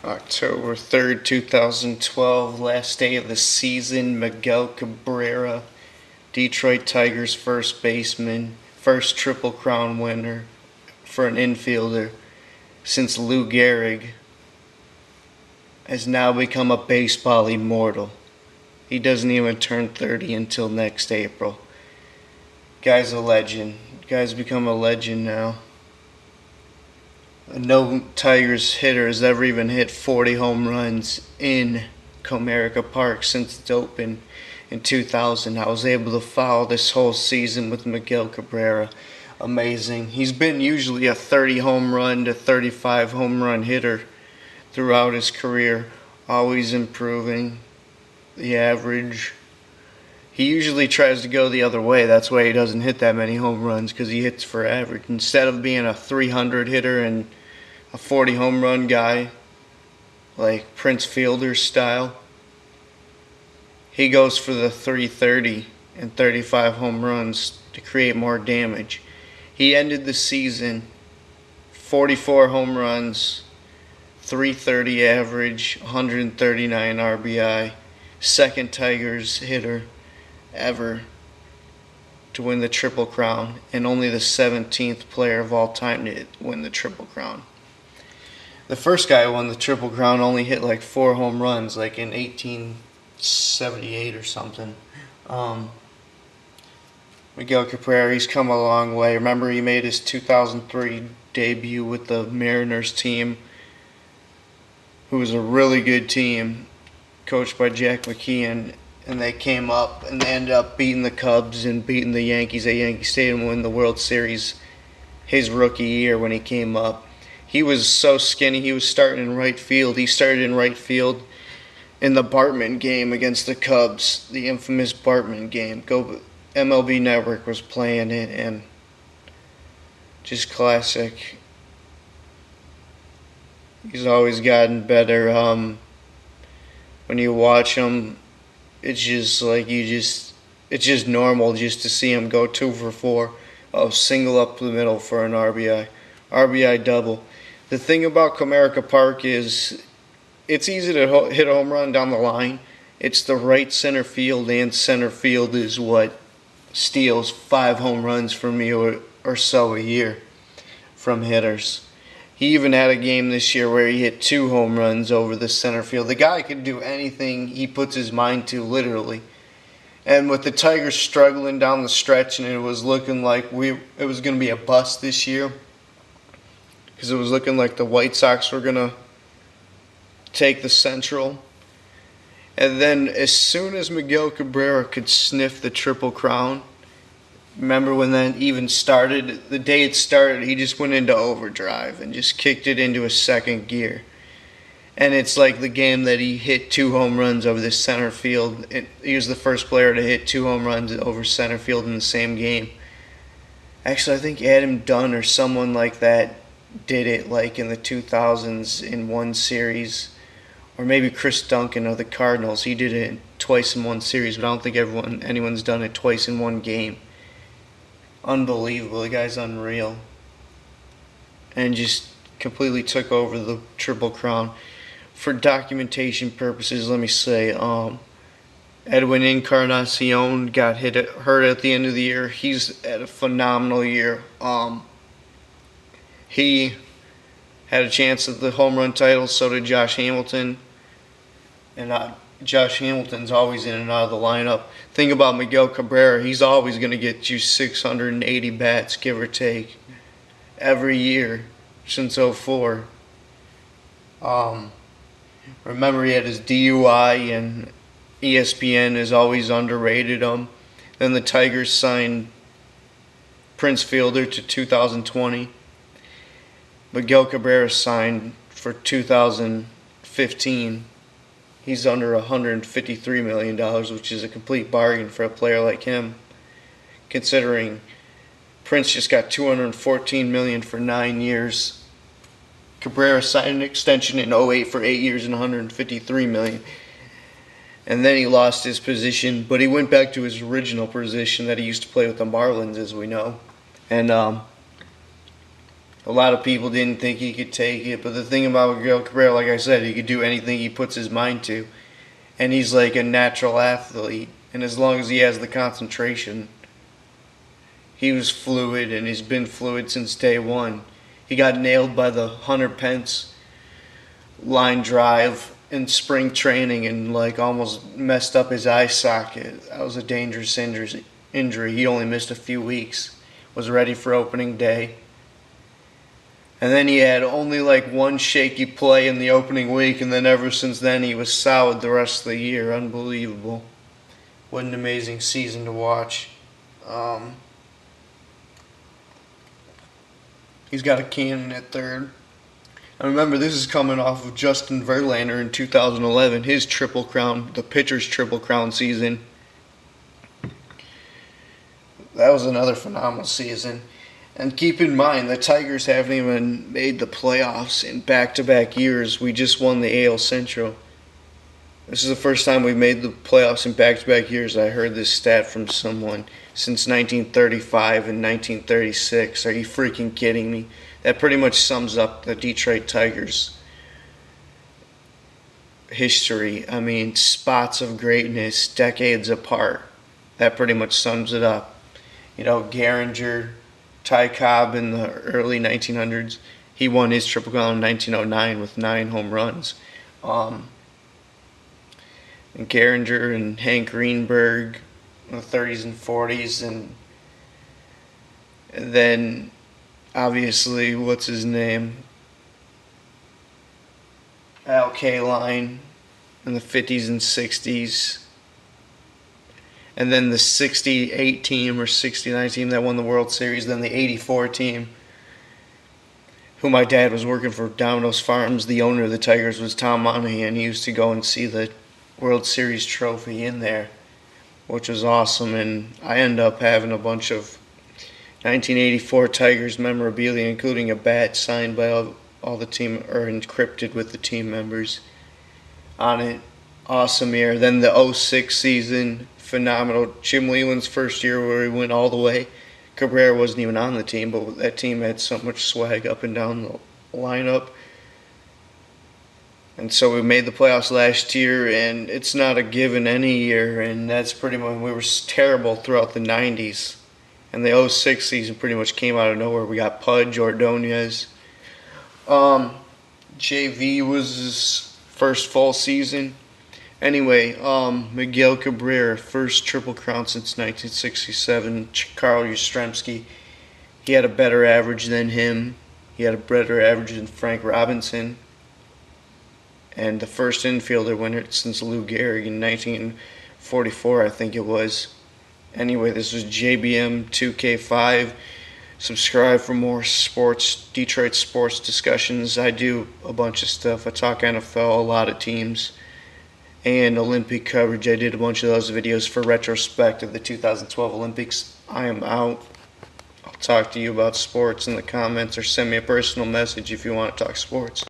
October 3rd, 2012, last day of the season. Miguel Cabrera, Detroit Tigers first baseman, first Triple Crown winner for an infielder since Lou Gehrig, has now become a baseball immortal. He doesn't even turn 30 until next April. Guy's a legend. Guy's become a legend now. No Tigers hitter has ever even hit 40 home runs in Comerica Park since it's opened in 2000. I was able to follow this whole season with Miguel Cabrera. Amazing. He's been usually a 30 home run to 35 home run hitter throughout his career, always improving the average. He usually tries to go the other way. That's why he doesn't hit that many home runs, because he hits for average. Instead of being a 300 hitter and a 40 home run guy, like Prince Fielder style, he goes for the 330 and 35 home runs to create more damage. He ended the season 44 home runs, 330 average, 139 RBI, second Tigers hitter ever to win the Triple Crown, and only the 17th player of all time to win the Triple Crown. The first guy who won the Triple Crown only hit like 4 home runs, like in 1878 or something. Miguel Cabrera, he's come a long way. Remember, he made his 2003 debut with the Mariners team, who was a really good team, coached by Jack McKeon, and they came up and they ended up beating the Cubs and beating the Yankees at Yankee Stadium and win the World Series his rookie year when he came up. He was so skinny, he was starting in right field. He started in right field in the Bartman game against the Cubs, the infamous Bartman game. MLB Network was playing it, and just classic. He's always gotten better. When you watch him, it's just like it's just normal just to see him go 2 for 4, single up the middle for an RBI double. The thing about Comerica Park is it's easy to hit a home run down the line. It's the right center field, and center field is what steals 5 home runs from me or so a year from hitters. He even had a game this year where he hit 2 home runs over the center field. The guy can do anything he puts his mind to, literally. And with the Tigers struggling down the stretch, and it was looking like it was going to be a bust this year, because it was looking like the White Sox were going to take the Central. And then as soon as Miguel Cabrera could sniff the Triple Crown, remember when that even started? The day it started, he just went into overdrive and just kicked it into a second gear. And it's like the game that he hit 2 home runs over the center field. He was the first player to hit 2 home runs over center field in the same game. Actually, I think Adam Dunn or someone like that did it like in the 2000s in one series. Or maybe Chris Duncan of the Cardinals. He did it twice in one series, but I don't think anyone's done it twice in one game. Unbelievable. The guy's unreal. And just completely took over the Triple Crown. For documentation purposes, let me say, Edwin Encarnacion got hurt at the end of the year. He's had a phenomenal year. He had a chance at the home run title, so did Josh Hamilton. And Josh Hamilton's always in and out of the lineup. Thing about Miguel Cabrera, he's always going to get you 680 bats, give or take, every year since '04. Remember, he had his DUI, and ESPN has always underrated him. Then the Tigers signed Prince Fielder to 2020. Miguel Cabrera signed for 2015. He's under $153 million, which is a complete bargain for a player like him, considering Prince just got $214 million for 9 years. Cabrera signed an extension in '08 for 8 years and $153 million. And then he lost his position, but he went back to his original position that he used to play with the Marlins, as we know. And A lot of people didn't think he could take it, but the thing about Miguel Cabrera, like I said, he could do anything he puts his mind to. And he's like a natural athlete. And as long as he has the concentration, he was fluid, and he's been fluid since day one. He got nailed by the Hunter Pence line drive in spring training and like almost messed up his eye socket. That was a dangerous injury. He only missed a few weeks. Was ready for opening day. And then he had only like one shaky play in the opening week, and then ever since then he was solid the rest of the year. Unbelievable. What an amazing season to watch. He's got a cannon at third. I remember this is coming off of Justin Verlander in 2011, his Triple Crown, the pitcher's Triple Crown season. That was another phenomenal season. And keep in mind, the Tigers haven't even made the playoffs in back-to-back years. We just won the AL Central. This is the first time we've made the playoffs in back-to-back years. I heard this stat from someone since 1935 and 1936. Are you freaking kidding me? That pretty much sums up the Detroit Tigers' history. I mean, spots of greatness, decades apart. That pretty much sums it up. You know, Gehrig, Ty Cobb in the early 1900s. He won his Triple Crown in 1909 with 9 home runs. And Gehrig and Hank Greenberg in the 30s and 40s. And then, obviously, what's his name? Al Kaline in the 50s and 60s. And then the 68 team or 69 team that won the World Series. Then the 84 team, who my dad was working for Domino's Farms. The owner of the Tigers was Tom Monahan. He used to go and see the World Series trophy in there, which was awesome. And I ended up having a bunch of 1984 Tigers memorabilia, including a bat signed by all the team, or encrypted with the team members on it. Awesome year. Then the 06 season, phenomenal. Jim Leyland's first year where he went all the way. Cabrera wasn't even on the team, but that team had so much swag up and down the lineup. And so we made the playoffs last year, and it's not a given any year, and that's pretty much, we were terrible throughout the 90s. And the 06 season pretty much came out of nowhere. We got Pudge, Ordonez. JV was his first full season. Anyway, Miguel Cabrera, first Triple Crown since 1967. Carl Yastrzemski, he had a better average than him. He had a better average than Frank Robinson. And the first infielder winner since Lou Gehrig in 1944, I think it was. Anyway, this was JBM 2K5. Subscribe for more Detroit sports discussions. I do a bunch of stuff. I talk NFL, a lot of teams, and Olympic coverage. I did a bunch of those videos for retrospect of the 2012 Olympics. I am out. I'll talk to you about sports in the comments, or send me a personal message if you want to talk sports.